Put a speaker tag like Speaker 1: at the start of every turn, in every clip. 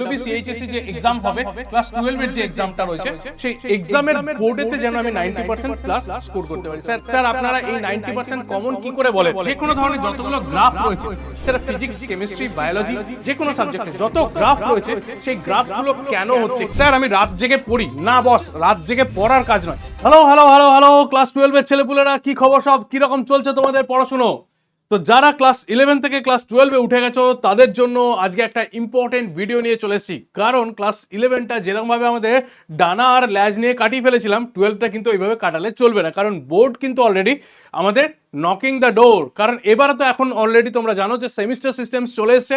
Speaker 1: WBCHSC যে exam হবে class 12 এর যে এক্সামটা রয়েছে সেই এক্সামের বোর্ডেতে যেন আমি 90% প্লাস স্কোর করতে পারি। স্যার আপনারা এই 90% কমন কি করে বলেন? যে কোনো ধরনের যতগুলো গ্রাফ রয়েছে, সেটা ফিজিক্স, কেমিস্ট্রি, বায়োলজি, যে কোনো সাবজেক্টে যত গ্রাফ রয়েছে সেই গ্রাফগুলো কেন হচ্ছে? স্যার আমি রাত জেগে পড়ি না বস, রাত জেগে পড়ার কাজ নয়। হ্যালো ক্লাস 12 এর ছেলেপুলেরা, কি খবর? সব কিরকম চলছে তোমাদের পড়াশুনো? তো যারা ক্লাস 11 থেকে ক্লাস 12 উঠে গেছো তাদের জন্য আজকে একটা ইম্পর্টেন্ট ভিডিও নিয়ে চলে এসেছি। কারণ ক্লাস 11টা যেরকমভাবে আমাদের ডানা আর ল্যাজ নিয়ে কাটিয়ে ফেলেছিলাম, 12টা কিন্তু এইভাবে কাটালে চলবে না। কারণ বোর্ড কিন্তু অলরেডি আমাদের নকিং দ্য ডোর। কারণ এবারে তো এখন অলরেডি তোমরা জানো যে সেমিস্টার সিস্টেমস চলে এসছে।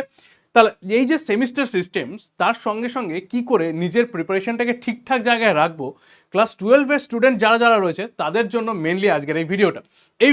Speaker 1: তাহলে এই যে সেমিস্টার সিস্টেমস, তার সঙ্গে সঙ্গে কি করে নিজের প্রিপারেশনটাকে ঠিকঠাক জায়গায় রাখবো, ক্লাস 12 স্টুডেন্ট যারা রয়েছে তাদের জন্য মেনলি আজকের এই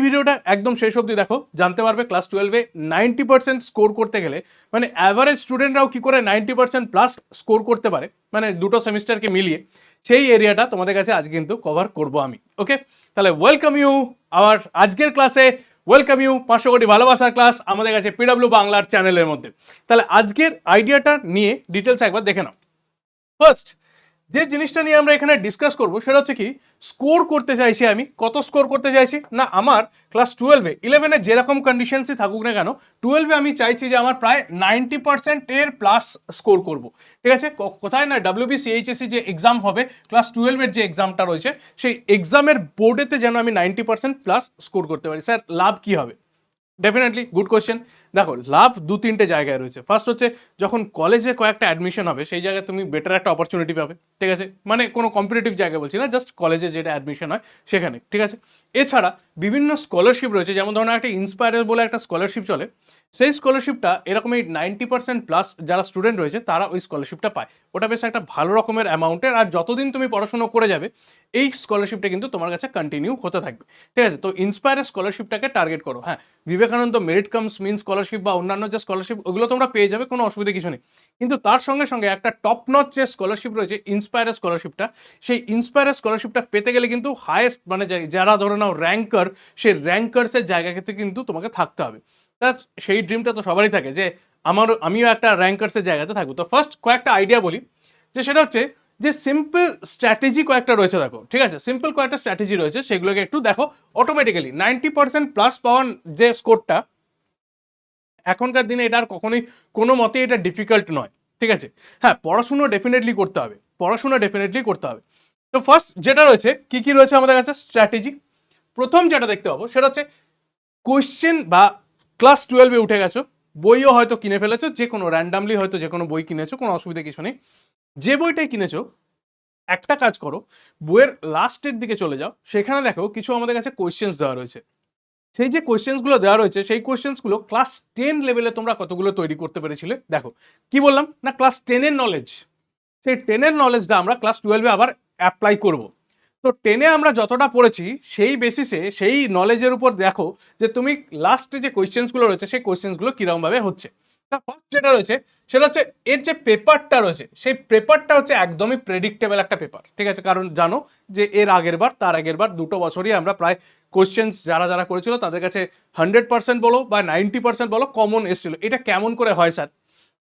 Speaker 1: ভিডিওটা একদম শেষ অবধি দেখো, জানতে পারবে ক্লাস 12 90% স্কোর করতে গেলে মানে অ্যাভারেজ স্টুডেন্টরাও কি করে 90% প্লাস স্কোর করতে পারে, মানে দুটো সেমিস্টারকে মিলিয়ে সেই এরিয়াটা তোমাদের কাছে আজকে কিন্তু কভার করব আমি। ওকে, তাহলে ওয়েলকাম ইউ আমার আজকের ক্লাসে, ওয়েলকাম ইউ 500 কোটি ভালোবাসার ক্লাস আমাদের কাছে পিডব্লিউ বাংলার চ্যানেলের মধ্যে। তাহলে আজকের আইডিয়াটা নিয়ে ডিটেলস একবার দেখে নাও। ফার্স্ট যে জিনিসটা নিয়ে আমরা এখানে ডিসকাস করব সেটা হচ্ছে কি, স্কোর করতে চাইছি আমি। কত স্কোর করতে চাইছি না, আমার ক্লাস 12 11-এ যেরকম কন্ডিশনসই থাকুক না কেন, 12-এ আমি চাইছি যে আমার প্রায় 90% এর প্লাস স্কোর করব। ঠিক আছে, কোথায় না WBCHSC যে এক্সাম হবে ক্লাস 12-এর যে এক্সামটা রয়েছে সেই এক্সামের বোর্ডেতে যেন আমি 90% প্লাস স্কোর করতে পারি। স্যার লাভ কি হবে? Definitely good question. দেখো, লাভ দু তিনটে জায়গায় রয়েছে। ফার্স্ট হচ্ছে যখন কলেজে কয়েকটা অ্যাডমিশন হবে সেই জায়গায় তুমি বেটার একটা অপরচুনিটি পাবে। ঠিক আছে, মানে কোনো কম্পিটিটিভ জায়গায় বলছি না, জাস্ট কলেজে যেটা অ্যাডমিশন হয় সেখানে। ঠিক আছে, এছাড়া বিভিন্ন স্কলারশিপ রয়েছে, যেমন ধরুন একটা ইন্সপায়ার বলে একটা স্কলারশিপ চলে, সেই স্কলারশিপটা এরকমই 90% প্লাস যারা স্টুডেন্ট রয়েছে তারা ওই স্কলারশিপটা পায়। ওটা বেশ একটা ভালো রকমের অ্যামাউন্টের, আর যতদিন তুমি পড়াশোনা করে যাবে এই স্কলারশিপটা কিন্তু তোমার কাছে কন্টিনিউ হতে থাকবে। ঠিক আছে, তো ইন্সপায়ার স্কলারশিপটাকে টার্গেট করো। হ্যাঁ, Vivekananda merit comes means scholarship বা অন্যান্য যে স্কলারশিপ ওগুলো তোমরা পেয়ে যাবে, কোনো অসুবিধা কিছু নেই। কিন্তু তার সঙ্গে সঙ্গে একটা টপ নচ যে স্কলারশিপ রয়েছে ইন্সপায়ার স্কলারশিপটা, সেই ইন্সপায়ার স্কলারশিপটা পেতে গেলে কিন্তু হায়েস্ট মানে যারা ধরে নাও র্যাঙ্কার, সেই র্যাঙ্কার্সের জায়গাতে কিন্তু তোমাকে থাকতে হবে। সেই ড্রিমটা তো সবারই থাকে যে আমিও একটা র্যাঙ্কার্সের জায়গাতে থাকবো। তো ফার্স্ট কয়েকটা আইডিয়া বলি, যে সেটা হচ্ছে যে সিম্পল স্ট্র্যাটেজি কয়েকটা রয়েছে। দেখো, ঠিক আছে, সিম্পল কয়েকটা স্ট্র্যাটেজি রয়েছে, সেগুলোকে একটু দেখো। অটোমেটিক্যালি 90% প্লাস পাওয়ার যে স্কোরটা, এখনকার দিনে এটা আর কখনোই কোনো মতে এটা ডিফিকাল্ট নয়। ঠিক আছে, হ্যাঁ পড়াশুনো ডেফিনেটলি করতে হবে, তো ফার্স্ট যেটা রয়েছে, কি কি রয়েছে আমাদের কাছে স্ট্র্যাটেজি, প্রথম যেটা দেখতে পাবো সেটা হচ্ছে কোয়েশ্চেন বা ক্লাস 12-এ উঠে গেছো, বইও হয়তো কিনে ফেলেছো, যে কোনো র্যান্ডামলি হয়তো যে কোনো বই কিনেছো, কোনো অসুবিধা কিছু নেই। যে বইটাই কিনেছো একটা কাজ করো, বইয়ের লাস্টের দিকে চলে যাও, সেখানে দেখো কিছু আমাদের কাছে কোয়েশ্চেন্স দেওয়া রয়েছে। সেই যে কোয়েশ্চেন্সগুলো দেওয়া রয়েছে সেই কোয়েশ্চেন্সগুলো ক্লাস 10 লেভেলে তোমরা কতগুলো তৈরি করতে পেরেছিলে। দেখো কি বললাম না, ক্লাস 10-এর নলেজ, সেই 10-এর নলেজটা আমরা ক্লাস 12-এ আবার অ্যাপ্লাই করব। তো 10-এ আমরা যতটা পড়েছি সেই বেসিসে, সেই নলেজের উপর দেখো যে তুমি লাস্টে যে কোয়েশ্চেন্সগুলো রয়েছে সেই কোয়েশ্চেন্সগুলো কিরকমভাবে হচ্ছে। ফার্স্ট যেটা রয়েছে সেটা হচ্ছে এর যে পেপারটা রয়েছে সেই পেপারটা হচ্ছে একদমই প্রেডিক্টেবল একটা পেপার। ঠিক আছে, কারণ জানো যে এর আগের বার তার আগের বার দুটো বছরই আমরা প্রায় কোয়েশ্চেন্স যারা করেছিল তাদের কাছে 100% বলো বা 90% বলো কমন এসেছিল। এটা কেমন করে হয় স্যার?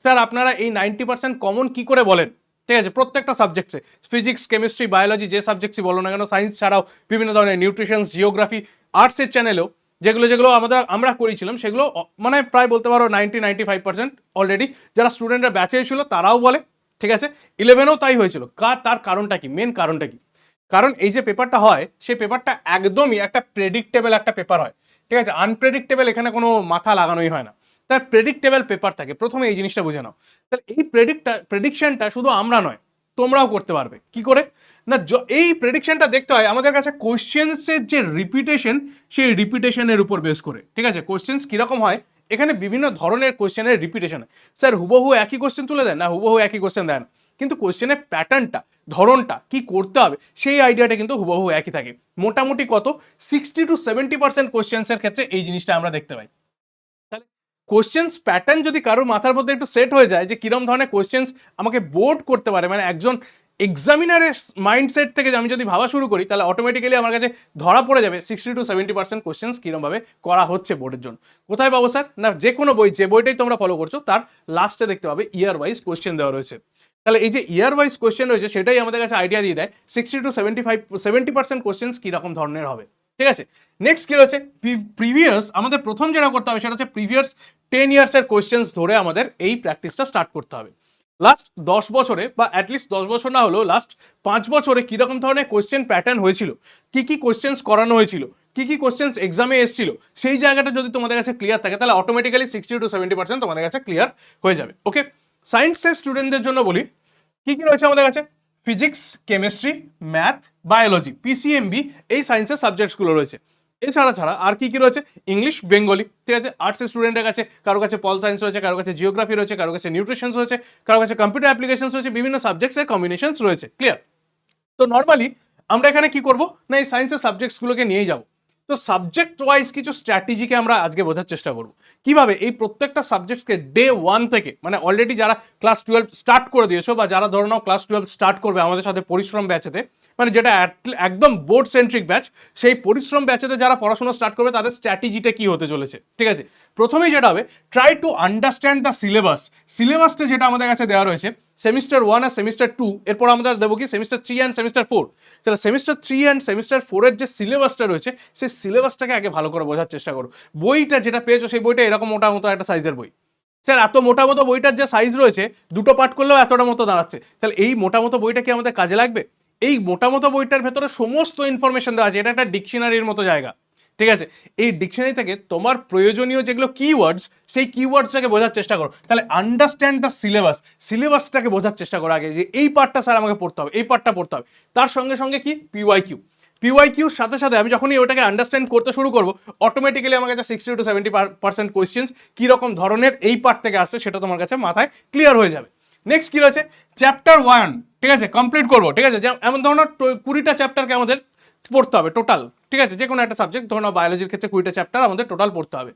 Speaker 1: স্যার আপনারা এই 90% কমন কি করে বলেন? ঠিক আছে, প্রত্যেকটা সাবজেক্টসে, ফিজিক্স, কেমিস্ট্রি, বায়োলজি, যে সাবজেক্টসই বলো না কেন, সায়েন্স ছাড়াও বিভিন্ন ধরনের নিউট্রিশন, জিওগ্রাফি, আর্টসের চ্যানেলেও যেগুলো আমরা করেছিলাম সেগুলো মানে প্রায় বলতে পারো 95% অলরেডি যারা স্টুডেন্টরা ব্যাচে ছিল তারাও বলে। ঠিক আছে, 11-এও তাই হয়েছিল। তার কারণটা কি, মেন কারণটা কি? কারণ এই যে পেপারটা হয় সেই পেপারটা একদমই একটা প্রেডিক্টেবল একটা পেপার হয়। ঠিক আছে, আনপ্রেডিক্টেবল এখানে কোনো মাথা লাগানোই হয় না, তার প্রেডিক্টেবল পেপার থাকে। প্রথমে এই জিনিসটা বুঝে নাও। তাহলে এই প্রেডিকশনটা শুধু আমরা নয়, তোমরাও করতে পারবে। কি করে না, এই প্রেডিকশনটা দেখতে হয় আমাদের কাছে কোশ্চেন্সের যে রিপিটেশন, সেই রিপিটেশনের উপর বেস করে। ঠিক আছে, কোশ্চেন্স কিরকম হয়, এখানে বিভিন্ন ধরনের কোশ্চেনের রিপিটেশন। স্যার হুবহু একই কোশ্চেন তুলে দেন না, হুবহু একই কোশ্চেন দেন, কিন্তু কোশ্চেনের প্যাটার্নটা, ধরনটা কি করতে হবে সেই আইডিয়াটা কিন্তু হুবহু একই থাকে। মোটামুটি কত 60 to 70% কোশ্চেন্সের ক্ষেত্রে এই জিনিসটা আমরা দেখতে পাই। তাহলে কোশ্চেন্স প্যাটার্ন যদি কারোর মাথার মধ্যে একটু সেট হয়ে যায় যে কিরম ধরনের কোশ্চেন্স আমাকে বোর্ড করতে পারে, মানে একজন এক্সামিনারের মাইন্ডসেট থেকে আমি যদি ভাবা শুরু করি তাহলে অটোমেটিক্যালি আমার কাছে ধরা পড়ে যাবে 60-70% কোশ্চেন্স কীরকমভাবে করা হচ্ছে বোর্ডের জন্য। কোথায় পাবো স্যার? না যে কোনো বই, যে বইটাই তোমরা ফলো করছো তার লাস্টে দেখতে পাবে ইয়ার ওয়াইজ কোশ্চেন দেওয়া রয়েছে। তাহলে এই যে ইয়ার ওয়াইজ কোশ্চেন রয়েছে সেটাই আমাদের কাছে আইডিয়া দিয়ে দেয় 60-70% কোশ্চেন্স কীরকম ধরনের হবে। ঠিক আছে, নেক্সট কি রয়েছে প্রিভিয়াস, আমাদের প্রথম যেটা করতে হবে সেটা হচ্ছে প্রিভিয়াস 10 ইয়ার্সের কোশ্চেন্স ধরে আমাদের এই প্র্যাকটিসটা স্টার্ট করতে হবে। লাস্ট 10 বছরে বা অ্যাটলিস্ট 10 বছর না হলেও লাস্ট 5 বছরে কীরকম ধরনের কোশ্চেন প্যাটার্ন হয়েছিল, কি কোশ্চেন্স করানো হয়েছিল, কি কোশ্চেন্স এক্সামে এসেছিল, সেই জায়গাটা যদি তোমাদের কাছে ক্লিয়ার থাকে তাহলে অটোমেটিক্যালি 60-70% তোমাদের কাছে ক্লিয়ার হয়ে যাবে। ওকে, সায়েন্সের স্টুডেন্টদের জন্য বলি কি রয়েছে আমাদের কাছে, physics, chemistry, math, biology, PCMB, এই সায়েন্সের সাবজেক্টসগুলো রয়েছে। এছাড়া আর কি রয়েছে, ইংলিশ, বেঙ্গলি। ঠিক আছে, আর্টসের স্টুডেন্টের কাছে কারো কাছে পল সায়েন্স রয়েছে, কারো কাছে জিওগ্রাফি রয়েছে, কারো কাছে নিউট্রিশনস রয়েছে, কারো কাছে কম্পিউটার অ্যাপ্লিকেশনস রয়েছে, বিভিন্ন সাবজেক্টসের কম্বিনেশনস রয়েছে। ক্লিয়ার? তো নর্মালি আমরা এখানে কি করব না, এই সায়েন্সের সাবজেক্টসগুলোকে নিয়েই যাব। তো সাবজেক্ট ওয়াইজ কিছু স্ট্র্যাটেজিকে আমরা আজকে বোঝার চেষ্টা করব কিভাবে এই প্রত্যেকটা সাবজেক্টকে ডে 1 থেকে, মানে অলরেডি যারা ক্লাস 12 স্টার্ট করে দিয়েছো বা যারা ধরে নাও ক্লাস 12 স্টার্ট করবে আমাদের সাথে পরিশ্রম ব্যাচেতে, মানে যেটা একদম বোর্ড সেন্ট্রিক ব্যাচ, সেই পরিশ্রম ব্যাচেতে যারা পড়াশোনা স্টার্ট করবে তাদের স্ট্র্যাটেজিটা কি হতে চলেছে। ঠিক আছে, প্রথমেই যেটা হবে, ট্রাই টু আন্ডারস্ট্যান্ড দ্য সিলেবাসটা যেটা আমাদের কাছে দেওয়া রয়েছে সেমিস্টার 1 আর সেমিস্টার 2, এরপর আমরা দেবো কি সেমিস্টার 3 অ্যান্ড সেমিস্টার 4। তাহলে সেমিস্টার 3 অ্যান্ড সেমিস্টার 4-এর যে সিলেবাসটা রয়েছে সেই সিলেবাসটাকে আগে ভালো করে বোঝার চেষ্টা করো। বইটা যেটা পেয়েছো সেই বইটা এরকম মোটা মতো একটা সাইজের বই। স্যার এত মোটা মতো বইটার যে সাইজ রয়েছে দুটো পার্ট করলেও এতটা মতো দাঁড়াচ্ছে, তাহলে এই মোটা মতো বইটা কি আমাদের কাজে লাগবে? এই মোটা মতো বইটার ভেতরে সমস্ত ইনফরমেশন দেওয়া আছে, এটা একটা ডিকশনারির মতো জায়গা। ঠিক আছে, এই ডিকশনারি থেকে তোমার প্রয়োজনীয় যেগুলো কিওয়ার্ডস সেই কিওয়ার্ডসটাকে বোঝার চেষ্টা করো। তাহলে আন্ডারস্ট্যান্ড দ্য সিলেবাসটাকে বোঝার চেষ্টা করো আগে, যে এই পার্টটা স্যার আমাকে পড়তে হবে, এই পার্টটা পড়তে হবে। তার সঙ্গে সঙ্গে কি পিওয়াইকিউর সাথে আমি যখনই ওটাকে আন্ডারস্ট্যান্ড করতে শুরু করবো অটোমেটিক্যালি আমার কাছে 60-70% কোয়েশ্চেন্স কীরকম ধরনের এই পার্ট থেকে আসছে সেটা তোমার কাছে মাথায় ক্লিয়ার হয়ে যাবে। নেক্সট কি রয়েছে, চ্যাপ্টার 1, ঠিক আছে, কমপ্লিট করবো। ঠিক আছে, এমন ধরনের 20টা চ্যাপ্টারকে আমাদের পড়তে হবে টোটাল। ঠিক আছে, যে কোনো একটা সাবজেক্ট, ধরুন বায়োলজির ক্ষেত্রে 20টা চ্যাপ্টার আমাদের টোটাল পড়তে হবে।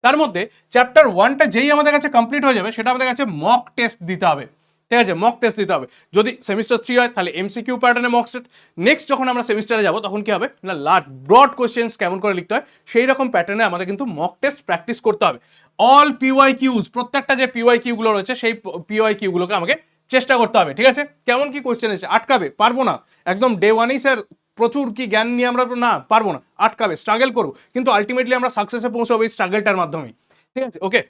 Speaker 1: তার মধ্যে চ্যাপ্টার 1টা যেই আমাদের কাছে কমপ্লিট হয়ে যাবে সেটা আমাদের কাছে মক টেস্ট দিতে হবে। ঠিক আছে, মক টেস্ট দিতে হবে। যদি সেমিস্টার 3 হয় তাহলে এমসিকিউ প্যাটার্নে মক টেস্ট। নেক্সট যখন আমরা সেমিস্টারে যাব তখন কি হবে না, লার্জ ব্রড কোশ্চেন্স কেমন করে লিখতে হয় সেই রকম প্যাটার্নে আমাদের কিন্তু মক টেস্ট প্র্যাকটিস করতে হবে। অল পিওয়াইকিউজ, প্রত্যেকটা যে পিওয়াইকিউগুলো রয়েছে সেই পিওয়াইকিউগুলোকে আমাকে চেষ্টা করতে হবে। ঠিক আছে, কেমন কি কোশ্চেন এসে আটকাবে, পারবো না একদম ডে 1এই স্যার প্রচুর কি জ্ঞান নিয়ে আমরা না পারবো না, আটকাবে, স্ট্রাগল করবো, কিন্তু আলটিমেটলি আমরা সাকসেসে পৌঁছাবো এই স্ট্রাগলটার মাধ্যমেই। ঠিক আছে, ওকে।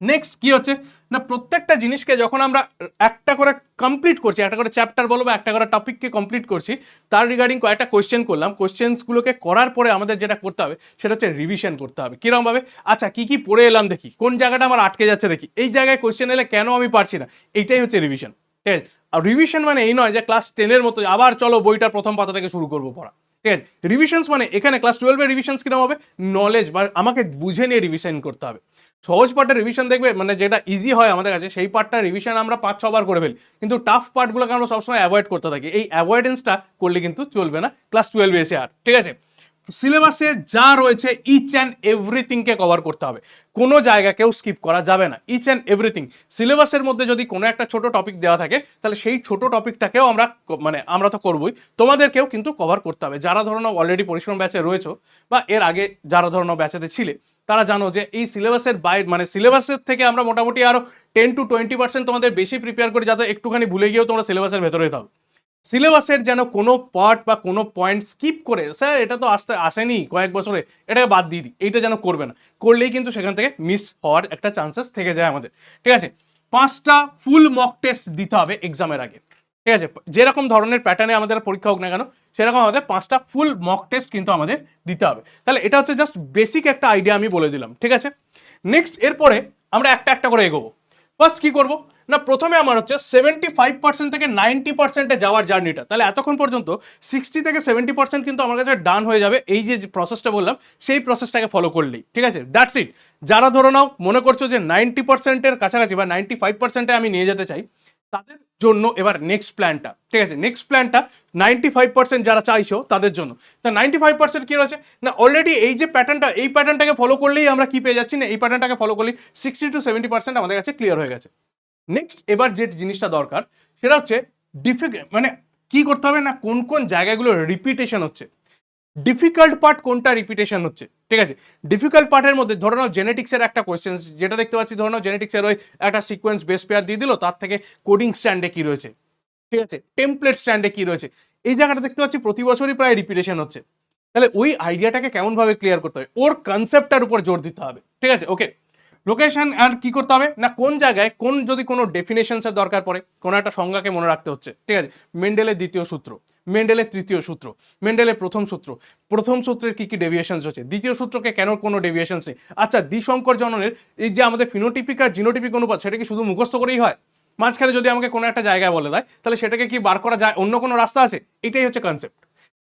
Speaker 1: নেক্সট কি হচ্ছে না, প্রত্যেকটা জিনিসকে যখন আমরা একটা করে কমপ্লিট করছি, একটা করে চ্যাপ্টার বলো বা একটা করে টপিককে কমপ্লিট করছি, তার রিগার্ডিং কয়েকটা কোয়েশ্চেন করলাম। কোয়েশ্চেন্সগুলোকে করার পরে আমাদের যেটা করতে হবে সেটা হচ্ছে রিভিশন করতে হবে। কীরকমভাবে, আচ্ছা কি পড়ে এলাম দেখি, কোন জায়গাটা আমার আটকে যাচ্ছে দেখি, এই জায়গায় কোয়েশ্চেন এলে কেন আমি পারছি না, এইটাই হচ্ছে রিভিশন। ঠিক আছে, আর রিভিশন মানে এই নয় যে ক্লাস 10-এর মতো আবার চলো বইটার প্রথম পাতা থেকে শুরু করবো পড়া। ঠিক আছে, রিভিশনস মানে এখানে ক্লাস 12-এর রিভিশনস কিরকম হবে, নলেজ বা আমাকে বুঝে নিয়ে রিভিশন করতে হবে। সহজ পার্টের রিভিশন দেখবে, মানে যেটা ইজি হয় আমাদের কাছে সেই পার্টটা রিভিশন আমরা 5-6 বার করে ফেলি, কিন্তু টাফ পার্টগুলোকে আমরা সবসময় অ্যাভয়েড করতে থাকি। এই অ্যাভয়েডেন্সটা করলে কিন্তু চলবে না ক্লাস 12 এসে আর। ঠিক আছে, সিলেবাসে যা রয়েছে ইচ অ্যান্ড এভরিথিংকে কভার করতে হবে, কোনো জায়গাকেও স্কিপ করা যাবে না। ইচ অ্যান্ড এভরিথিং সিলেবাসের মধ্যে যদি কোনো একটা ছোট টপিক দেওয়া থাকে তাহলে সেই ছোট টপিকটাকেও আমরা তো করবোই, তোমাদেরকেও কিন্তু কভার করতে হবে। যারা ধরো অলরেডি পরিশ্রম ব্যাচে রয়েছে বা এর আগে যারা ধরো ব্যাচেতে ছিলে তারা জানো যে এই সিলেবাসের বাইরে, মানে সিলেবাসের থেকে আমরা মোটামুটি আরো 10-20% তোমাদের বেশি প্রিপেয়ার করি, যাতে একটুখানি ভুলে গিয়েও তোমরা সিলেবাসের ভেতরে থাকো। সিলেবাসের যেন কোনো পার্ট বা কোনো পয়েন্ট স্কিপ করে স্যার এটা তো আসেনি কয়েক বছরে, এটাকে বাদ দিয়ে দিই, এইটা যেন করবে না, করলেই কিন্তু সেখান থেকে মিস হওয়ার একটা চান্সেস থেকে যায় আমাদের। ঠিক আছে, 5টা ফুল মক টেস্ট দিতে হবে এক্সামের আগে। ঠিক আছে, যেরকম ধরনের প্যাটার্নে আমাদের পরীক্ষা হোক না কেন সেরকম আমাদের 5টা ফুল মক টেস্ট কিন্তু আমাদের দিতে হবে। তাহলে এটা হচ্ছে জাস্ট বেসিক একটা আইডিয়া আমি বলে দিলাম। ঠিক আছে, নেক্সট এরপরে আমরা একটা করে এগোবো। ফার্স্ট কি করব না, প্রথমে আমার হচ্ছে 75% থেকে 90%-এ যাওয়ার জার্নিটা। তাহলে এতক্ষণ পর্যন্ত 60 থেকে 70% কিন্তু আমার কাছে ডান হয়ে যাবে এই যে প্রসেসটা বললাম সেই প্রসেসটাকে ফলো করলেই। ঠিক আছে, দ্যাটস ইট। যারা ধরো নাও মনে করছো যে 90%-এর কাছাকাছি বা 95%-এ আমি নিয়ে যেতে চাই, তাদের জন্য এবার নেক্সট প্ল্যানটা। ঠিক আছে, নেক্সট প্ল্যানটা 95% যারা চাইছো তাদের জন্য। তা 95% কি রয়েছে না, অলরেডি এই যে প্যাটার্নটা, এই প্যাটার্নটাকে ফলো করলেই আমরা কি পেয়ে যাচ্ছি না, এই প্যাটার্নটাকে ফলো করলেই 60-70% আমাদের কাছে ক্লিয়ার হয়ে গেছে। নেক্সট এবার যে জিনিসটা দরকার সেটা হচ্ছে মানে কি করতে হবে না, কোন কোন জায়গাগুলো রিপিটেশন হচ্ছে, ডিফিকাল্ট পার্ট কোনটা রিপিটেশন হচ্ছে, ঠিক আছে। ডিফিকাল্ট পার্টের মধ্যে ধরে নাও জেনেটিক্সের একটা কোয়েশ্চেন যেটা দেখতে পাচ্ছি, ধরে নাও জেনেটিক্সের ওই একটা সিকোয়েন্স বেস পেয়ার দিয়ে দিল, তার থেকে কোডিং স্ট্যান্ডে কি রয়েছে, ঠিক আছে, টেমপ্লেট স্ট্যান্ডে কি রয়েছে, এই জায়গাটা দেখতে পাচ্ছি প্রতি বছরই প্রায় রিপিটেশন হচ্ছে। তাহলে ওই আইডিয়াটাকে কেমন ভাবে ক্লিয়ার করতে হবে, ওর কনসেপ্টটার উপর জোর দিতে হবে, ঠিক আছে। ওকে, লোকেশন আর কি করতে হবে না, কোন জায়গায় কোন যদি কোনো ডেফিনেশনসের দরকার পড়ে, কোনো একটা সংজ্ঞাকে মনে রাখতে হচ্ছে, ঠিক আছে। মেন্ডেলের দ্বিতীয় সূত্র, মেন্ডেলের তৃতীয় সূত্র, মেন্ডেলের প্রথম সূত্র, প্রথম সূত্রের কি কি ডেভিয়েশনস হচ্ছে, দ্বিতীয় সূত্রকে কেন কোনো ডেভিয়েশনস নেই। আচ্ছা, দ্বিসংকর জননের এই যে আমাদের ফিনোটিপিক আর জিনোটিপিক অনুপাত, সেটা কি শুধু মুখস্থ করেই হয়? মাঝখানে যদি আমাকে কোনো একটা জায়গায় বলে দেয়, তাহলে সেটাকে কি বার করা যায়, অন্য কোনো রাস্তা আছে? এটাই হচ্ছে কনসেপ্ট।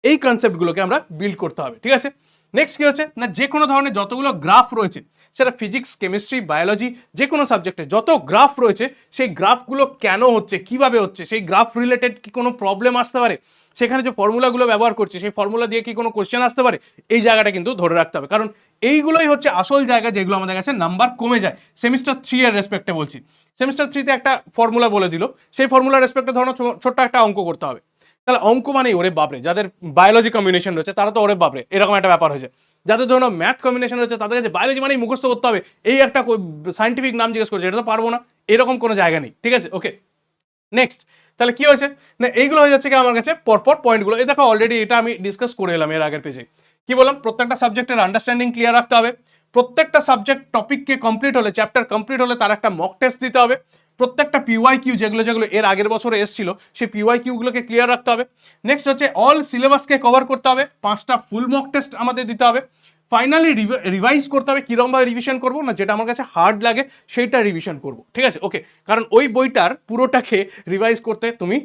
Speaker 1: এই কনসেপ্টগুলোকে আমরা বিল্ড করতে হবে, ঠিক আছে। নেক্সট কি হচ্ছে না, যে কোনো ধরনের যতগুলো গ্রাফ রয়েছে, সেটা ফিজিক্স, কেমিস্ট্রি, বায়োলজি, যে কোনো সাবজেক্টে যত গ্রাফ রয়েছে, সেই গ্রাফগুলো কেন হচ্ছে, কিভাবে হচ্ছে, সেই গ্রাফ রিলেটেড কি কোনো প্রবলেম আসতে পারে, সেখানে যে ফর্মুলাগুলো ব্যবহার করছে সেই ফর্মুলা দিয়ে কি কোনো কোশ্চেন আসতে পারে, এই জায়গাটা কিন্তু ধরে রাখতে হবে। কারণ এইগুলোই হচ্ছে আসল জায়গা যেগুলো আমাদের কাছে নাম্বার কমে যায়। সেমিস্টার 3 এর রেসপেক্টে বলছি, সেমিস্টার 3তে একটা ফর্মুলা বলে দিল, সেই ফর্মুলার রেসপেক্টে ধরো ছোট্ট একটা অঙ্ক করতে হবে, তাহলে অঙ্ক মানেই ওরে বাপরে, যাদের বায়োলজি কম্বিনেশন রয়েছে তারা তো ওরে বাপরে এরকম একটা ব্যাপার হয়েছে, যাদের ধরো ম্যাথ কম্বিনেশন রয়েছে তাদের কাছে বায়োলজি মানেই মুখস্থ করতে হবে, এই একটা সাইন্টিফিক নাম জিজ্ঞেস করছে, এটা তো পারবো না, এরকম কোনো জায়গা নেই, ঠিক আছে। ওকে, নেক্সট, তাহলে কি হয়েছে না, এইগুলো হয়ে যাচ্ছে কি আমার কাছে পরপর পয়েন্টগুলো। এই দেখো অলরেডি এটা আমি ডিসকাস করে এলাম এর আগের পেজে। কি বললাম, প্রত্যেকটা সাবজেক্টের আন্ডারস্ট্যান্ডিং ক্লিয়ার রাখতে হবে, প্রত্যেকটা সাবজেক্ট টপিককে কমপ্লিট হলে, চ্যাপ্টার কমপ্লিট হলে তার একটা মক টেস্ট দিতে হবে, প্রত্যেকটা পিওয়াই কিউ যেগুলো যেগুলো এর আগের বছরে এসেছিল সেই পিওয়াই কিউগুলোকে ক্লিয়ার রাখতে হবে। নেক্সট হচ্ছে অল সিলেবাসকে কভার করতে হবে, 5টা ফুল মক টেস্ট আমাদের দিতে হবে। ফাইনালি রিভাইজ করতে হবে, কিরমভাবে রিভিশন করবো না, যেটা আমার কাছে হার্ড লাগে সেইটা রিভিশন করবো, ঠিক আছে। ওকে, কারণ ওই বইটার পুরোটাকে রিভাইজ করতে তুমি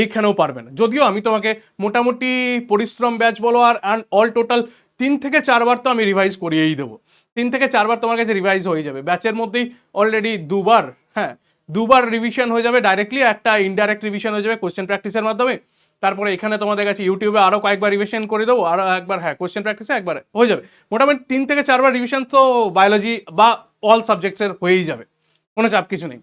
Speaker 1: এইখানেও পারবে না, যদিও আমি তোমাকে মোটামুটি পরিশ্রম ব্যাচ বলো আর অল টোটাল 3 থেকে 4 বার তো আমি রিভাইজ করিয়েই দেবো, 3 থেকে 4 বার তোমার কাছে রিভাইজ হয়ে যাবে, ব্যাচের মধ্যেই অলরেডি দুবার, হ্যাঁ দুবার রিভিশন হয়ে যাবে ডাইরেক্টলি, একটা ইনডাইরেক্ট রিভিশন হয়ে যাবে কোশ্চেন প্র্যাকটিসের মাধ্যমে। তারপরে এখানে তোমাদের কাছে ইউটিউবে আরও কয়েকবার রিভিশন করে দেবো, আরও একবার হ্যাঁ কোশ্চেন প্র্যাকটিসে একবার হয়ে যাবে, মোটামুটি 3 থেকে 4 বার রিভিশন তো বায়োলজি বা অল সাবজেক্টসের হয়েই যাবে, কোনো চাপ কিছু নেই।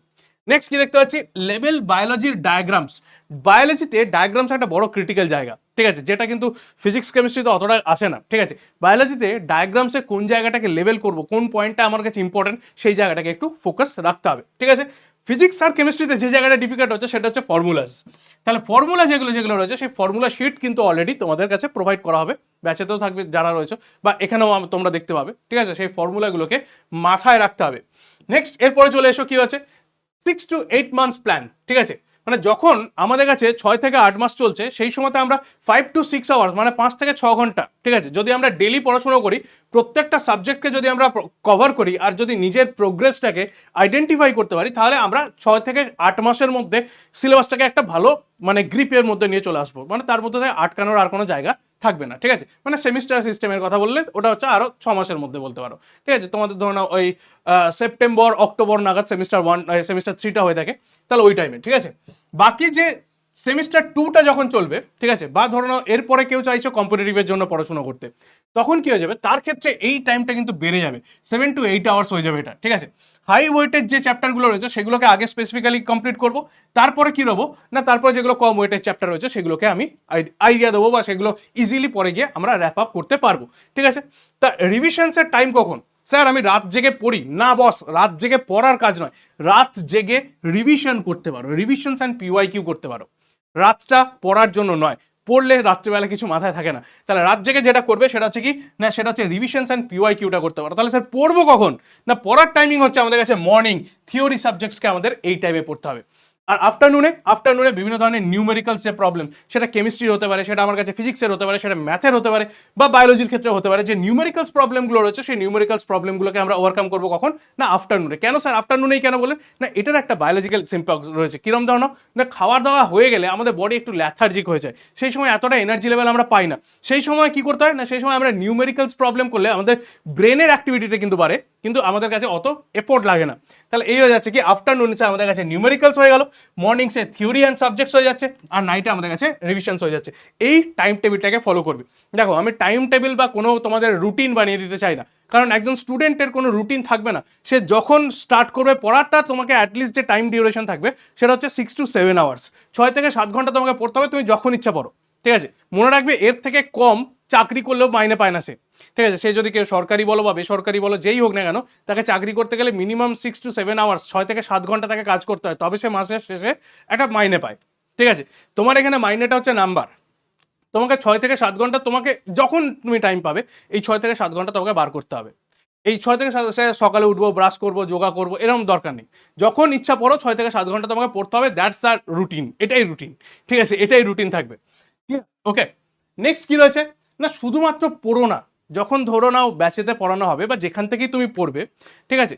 Speaker 1: নেক্সট কি দেখতে পাচ্ছি, লেভেল বায়োলজির ডায়াগ্রামস। বায়োলজিতে ডায়াগ্রামস একটা বড় ক্রিটিক্যাল জায়গা, ঠিক আছে, যেটা কিন্তু ফিজিক্স কেমিস্ট্রিতে অতটা আসে না, ঠিক আছে। বায়োলজিতে ডায়াগ্রামসে কোন জায়গাটাকে লেভেল করবো, কোন পয়েন্টটা আমার কাছে ইম্পর্টেন্ট, সেই জায়গাটাকে একটু ফোকাস রাখতে হবে, ঠিক আছে। ফিজিক্স আর কেমিস্ট্রিতে যে জায়গাটা ডিফিকাল্ট হচ্ছে সেটা হচ্ছে ফর্মুলাস। তাহলে ফর্মুলা যেগুলো যেগুলো রয়েছে সেই ফর্মুলা শিট কিন্তু অলরেডি তোমাদের কাছে প্রোভাইড করা হবে, ব্যাচেতেও থাকবে যারা রয়েছে বা এখানেও তোমরা দেখতে পাবে, ঠিক আছে। সেই ফর্মুলাগুলোকে মাথায় রাখতে হবে। নেক্সট এরপরে চলে এসো কি হচ্ছে 6 to 8 months প্ল্যান, ঠিক আছে। মানে যখন আমাদের কাছে 6 থেকে 8 মাস চলছে, সেই সময়তে আমরা 5 to 6 আওয়ার্স মানে 5 থেকে 6 ঘন্টা, ঠিক আছে, যদি আমরা ডেলি পড়াশোনা করি, প্রত্যেকটা সাবজেক্টকে যদি আমরা কভার করি আর যদি নিজের প্রোগ্রেসটাকে আইডেন্টিফাই করতে পারি, তাহলে আমরা 6 থেকে 8 মাসের মধ্যে সিলেবাসটাকে একটা ভালো মানে গ্রিপের মধ্যে নিয়ে চলে আসবো, মানে তার মধ্যে আটকানোর আর কোনো জায়গা থাকবে না, ঠিক আছে। মানে সেমিস্টার সিস্টেমের কথা বললে ওটা হচ্ছে আরও 6 মাসের মধ্যে বলতে পারো, ঠিক আছে। তোমাদের ধরো ওই সেপ্টেম্বর অক্টোবর নাগাদ সেমিস্টার 1 সেমিস্টার 3টা হয়ে থাকে, তাহলে ওই টাইমে, ঠিক আছে। বাকি যে সেমিস্টার 2টা যখন চলবে, ঠিক আছে, বা ধরো এরপরে কেউ চাইছো কম্পিটিটিভের জন্য পড়াশোনা করতে, তখন কি হয়ে যাবে, তার ক্ষেত্রে এই টাইমটা কিন্তু বেড়ে যাবে, 7 to 8 আওয়ার্স হয়ে যাবে এটা, ঠিক আছে। হাই ওয়েটের যে চ্যাপ্টারগুলো রয়েছে সেগুলোকে আগে স্পেসিফিক্যালি কমপ্লিট করবো, তারপরে কি রবো না, তারপরে যেগুলো কম ওয়েটের চ্যাপ্টার রয়েছে সেগুলোকে আমি আইডিয়া দেবো বা সেগুলো ইজিলি পরে গিয়ে আমরা র্যাপ আপ করতে পারবো, ঠিক আছে। তা রিভিশনসের টাইম কখন, স্যার আমি রাত জেগে পড়ি না, বস রাত জেগে পড়ার কাজ নয়, রাত জেগে রিভিশন করতে পারো, রিভিশনস অ্যান্ড পিওয়াই কিউ করতে পারো, রাতটা পড়ার জন্য নয়, পড়লে রাত্রিবেলা কিছু মাথায় থাকে না, তাহলে রাত জেগে যেটা করবে সেটা হচ্ছে কি না, সেটা হচ্ছে রিভিশনস অ্যান্ড পিওয়াই কিউটা করতে পারো। তাহলে স্যার পড়বো কখন না, পড়ার টাইমিং হচ্ছে আমাদের কাছে মর্নিং, থিওরি সাবজেক্টসকে আমাদের এই টাইমে পড়তে হবে। আর আফটারনুনে বিভিন্ন ধরনের নিউমেরিক্যালস যে প্রবলেম, সেটা কেমিস্ট্রির হতে পারে, সেটা আমার কাছে ফিজিক্সের হতে পারে, সেটা ম্যাথের হতে পারে বা বায়োলজির ক্ষেত্রে হতে পারে, যে নিউমেরিক্যালস প্রবলেমগুলো রয়েছে সেই নিউমেরিক্যালস প্রবলেমগুলোকে আমরা ওভারকাম করবো কখন না, আফটারনুনে। কেন স্যার আফটারনুনেই কেন বলেন না, এটার একটা বায়োলজিক্যাল সিম্পটমস রয়েছে, কিরম ধরনের না, খাওয়ার দাওয়া হয়ে গেলে আমাদের বডি একটু ল্যাথার্জিক হয়ে যায়, সেই সময় এতটা এনার্জি লেভেল আমরা পাই না, সেই সময় কি করতে হয় না, সেই সময় আমরা নিউমেরিক্যালস প্রবলেম করলে আমাদের ব্রেনের অ্যাক্টিভিটিটা কিন্তু বাড়ে, কিন্তু আমাদের কাছে অত এফোর্ট লাগে না। তাহলে এই হয়ে যাচ্ছে কি আফটারনুনে আমাদের কাছে নিউমেরিক্যালস হয়ে গেল, মর্নিংসে থিওরি অ্যান্ড সাবজেক্টস হয়ে যাচ্ছে, আর নাইটে আমাদের কাছে রিভিশনস হয়ে যাচ্ছে। এই টাইম টেবিলটাকে ফলো করবে। দেখো আমি টাইম টেবিল বা কোনো তোমাদের রুটিন বানিয়ে দিতে চাই না, কারণ একজন স্টুডেন্টের কোনো রুটিন থাকবে না। সে যখন স্টার্ট করবে পড়াটা, তোমাকে অ্যাটলিস্ট যে টাইম ডিউরেশন থাকবে সেটা হচ্ছে 6 to 7 আওয়ার্স, 6 থেকে 7 ঘন্টা তোমাকে পড়তে হবে, তুমি যখন ইচ্ছা পড়ো। ঠিক আছে, মনে রাখবে এর থেকে কম চাকরি করলেও মাইনে পায় না সে। ঠিক আছে, সে যদি কেউ সরকারি বলো বা বেসরকারি বলো যেই হোক না কেন, তাকে চাকরি করতে গেলে মিনিমাম 6 to 7 আওয়ার্স, 6 থেকে 7 ঘন্টা তাকে কাজ করতে হয়, তবে সে মাসের শেষে একটা মাইনে পায়। ঠিক আছে, তোমার এখানে মাইনেটা হচ্ছে নাম্বার। তোমাকে 6 থেকে 7 ঘন্টা, তোমাকে যখন তুমি টাইম পাবে এই 6 থেকে 7 ঘন্টা তোমাকে বার করতে হবে। এই 6 থেকে 7, সকালে উঠবো, ব্রাশ করবো, যোগা করবো, এরকম দরকার নেই। যখন ইচ্ছা পড়ো, 6 থেকে 7 ঘন্টা তোমাকে পড়তে হবে, দ্যাটস দ্য রুটিন, এটাই রুটিন। ঠিক আছে, এটাই রুটিন থাকবে। ওকে, নেক্সট কি রয়েছে না, শুধুমাত্র পড়ো না। যখন ধরো নাও ব্যাচেতে পড়ানো হবে বা যেখান থেকেই তুমি পড়বে, ঠিক আছে,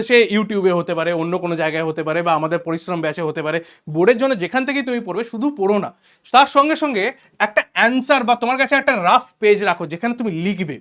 Speaker 1: সে ইউটিউবে হতে পারে, অন্য কোনো জায়গায় হতে পারে, বা আমাদের পরিশ্রম ব্যাচে হতে পারে, বোর্ডের জন্য যেখান থেকেই তুমি পড়বে, শুধু পড়ো না, তার সঙ্গে সঙ্গে একটা অ্যান্সার বা তোমার কাছে একটা রাফ পেজ রাখো যেখানে তুমি লিখবে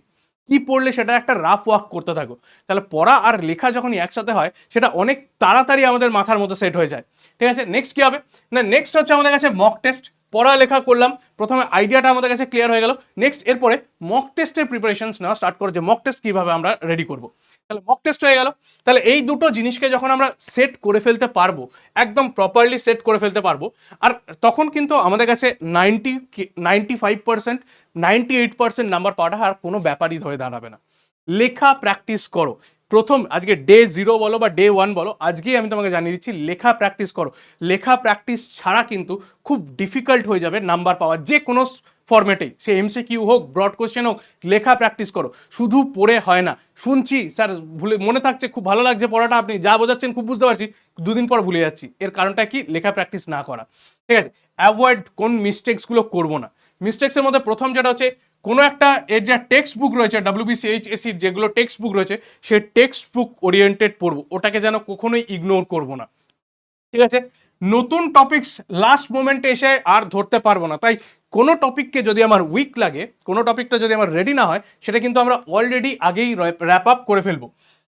Speaker 1: কি পড়লে, সেটা একটা রাফ ওয়ার্ক করতে থাকো। তাহলে পড়া আর লেখা যখনই একসাথে হয়, সেটা অনেক তাড়াতাড়ি আমাদের মাথার মধ্যে সেট হয়ে যায়। ঠিক আছে, নেক্সট কি হবে না, নেক্সট হচ্ছে আমাদের কাছে মক টেস্ট। পড়ালেখা করলাম, প্রথমে আইডিয়াটা আমাদের কাছে ক্লিয়ার হয়ে গেল, নেক্সট এরপরে মক টেস্টের প্রিপারেশনস নেওয়া স্টার্ট করো, যে মক টেস্ট কীভাবে আমরা রেডি করব। তাহলে মক টেস্ট হয়ে গেল। তাহলে এই দুটো জিনিসকে যখন আমরা সেট করে ফেলতে পারবো, একদম প্রপারলি সেট করে ফেলতে পারবো, আর তখন কিন্তু আমাদের কাছে 95%, 98% নাম্বার পাওয়াটা আর কোনো ব্যাপারই হয়ে দাঁড়াবে না। লেখা প্র্যাকটিস করো। প্রথম আজকে ডে 0 বলো বা ডে 1 বলো, আজকেই আমি তোমাকে জানিয়ে দিচ্ছি, লেখা প্র্যাকটিস করো। লেখা প্র্যাকটিস ছাড়া কিন্তু খুব ডিফিকাল্ট হয়ে যাবে নাম্বার পাওয়া, যে কোনো ফরম্যাটেই, সে এমসিকিউ হোক, ব্রড কোশ্চেন হোক, লেখা প্র্যাকটিস করো। শুধু পড়ে হয় না, শুনছি স্যার ভুলে মনে থাকছে, খুব ভালো লাগছে পড়াটা, আপনি যা বোঝাচ্ছেন খুব বুঝতে পারছি, দুদিন পর ভুলে যাচ্ছি। এর কারণটা কি, লেখা প্র্যাকটিস না করা। ঠিক আছে, অ্যাভয়েড কোন মিস্টেক্সগুলো করবো না। মিস্টেক্সের মধ্যে প্রথম যেটা হচ্ছে, কোনো একটা এর যে টেক্সট বুক রয়েছে WBCHSCর যেগুলো টেক্সট বুক রয়েছে, সেই টেক্সট বুক ওরিয়েন্টেড পড়বো, ওটাকে যেন কখনোই ইগনোর করবো না। ঠিক আছে, নতুন টপিকস লাস্ট মোমেন্টে এসে আর ধরতে পারবো না। তাই কোনো টপিককে যদি আমার উইক লাগে, কোনো টপিকটা যদি আমার রেডি না হয়, সেটা কিন্তু আমরা অলরেডি আগেই র্যাপ আপ করে ফেলবো।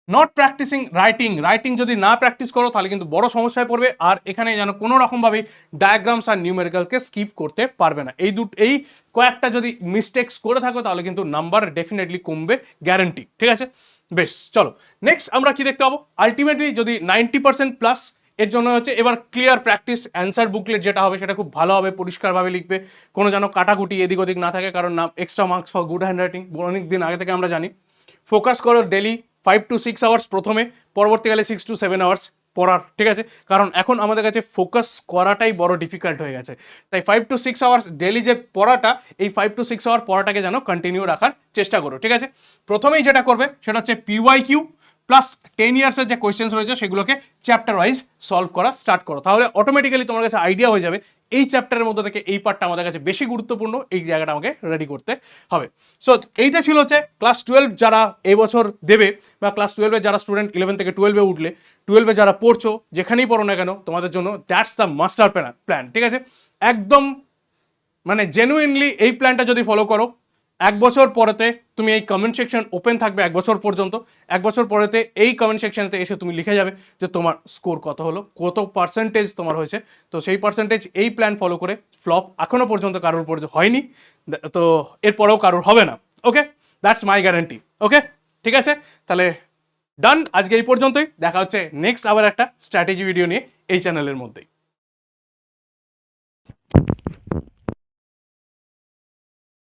Speaker 1: নট প্র্যাকটিসিং রাইটিং যদি না প্র্যাকটিস করো, তাহলে কিন্তু বড় সমস্যায় পড়বে। আর এখানে যেন কোনো রকমভাবে ডায়াগ্রামস আর নিউমেরিক্যালকে স্কিপ করতে পারবে না। এই কয়েকটা যদি মিস্টেক্স করে থাকো, তাহলে কিন্তু নাম্বার ডেফিনেটলি কমবে, গ্যারান্টি। ঠিক আছে, বেশ, চলো নেক্সট আমরা কি দেখতে পাবো। আলটিমেটলি যদি 90%+, এর জন্য হচ্ছে এবার ক্লিয়ার প্র্যাকটিস। অ্যান্সার বুকলেট যেটা হবে সেটা খুব ভালো হবে, পরিষ্কারভাবে লিখবে, কোনো যেন কাটাকুটি এদিক ওদিক না থাকে, কারণ না extra marks for good hand writing অনেক দিন আগে থেকে আমরা জানি। ফোকাস করো ডেলি 5 to 6 আওয়ার্স প্রথমে, পরবর্তীকালে 6 to 7 আওয়ার্স পড়ার। ঠিক আছে, কারণ এখন আমাদের কাছে ফোকাস করাটাই বড় ডিফিকাল্ট হয়ে গেছে। তাই 5 to 6 আওয়ার্স ডেলি যে পড়াটা, এই 5 to 6 আওয়ার পড়াটাকে যেন কন্টিনিউ রাখার চেষ্টা করো। ঠিক আছে, প্রথমেই যেটা করবে সেটা হচ্ছে PYQ প্লাস 10 ইয়ার্সের যে কোয়েশ্চেন্স রয়েছে সেগুলোকে চ্যাপ্টার ওয়াইজ সলভ করা স্টার্ট করো। তাহলে অটোমেটিক্যালি তোমার কাছে আইডিয়া হয়ে যাবে এই চ্যাপ্টারের মধ্যে থেকে এই পার্টটা আমাদের কাছে বেশি গুরুত্বপূর্ণ, এই জায়গাটা আমাকে রেডি করতে হবে। সো এইটা ছিল হচ্ছে ক্লাস 12 যারা এবছর দেবে, বা ক্লাস 12 যারা স্টুডেন্ট 11 থেকে 12 উঠলে, 12 যারা পড়ছো, যেখানেই পড়ো না কেন, তোমাদের জন্য দ্যাটস দ্য মাস্টার প্ল্যান। ঠিক আছে, একদম মানে জেনুইনলি এই প্ল্যানটা যদি ফলো করো, 1 বছর পরেতে তুমি এই কমেন্ট সেকশন ওপেন থাকবে 1 বছর পর্যন্ত। 1 বছর পরেতে এই কমেন্ট সেকশনতে এসে তুমি লিখে যাবে যে তোমার স্কোর কত হলো, কত পার্সেন্টেজ তোমার হয়েছে। তো সেই পার্সেন্টেজ এই প্ল্যান ফলো করে ফ্লপ এখনো পর্যন্ত কারোর হয়নি, তো এরপরেও কারোর হবে না। ওকে, দ্যাটস মাই গ্যারান্টি। ওকে, ঠিক আছে, তাহলে ডান, আজকে এই পর্যন্তই। দেখা হচ্ছে নেক্সট আবার একটা স্ট্র্যাটেজি ভিডিও নিয়ে এই চ্যানেলের মধ্যেই।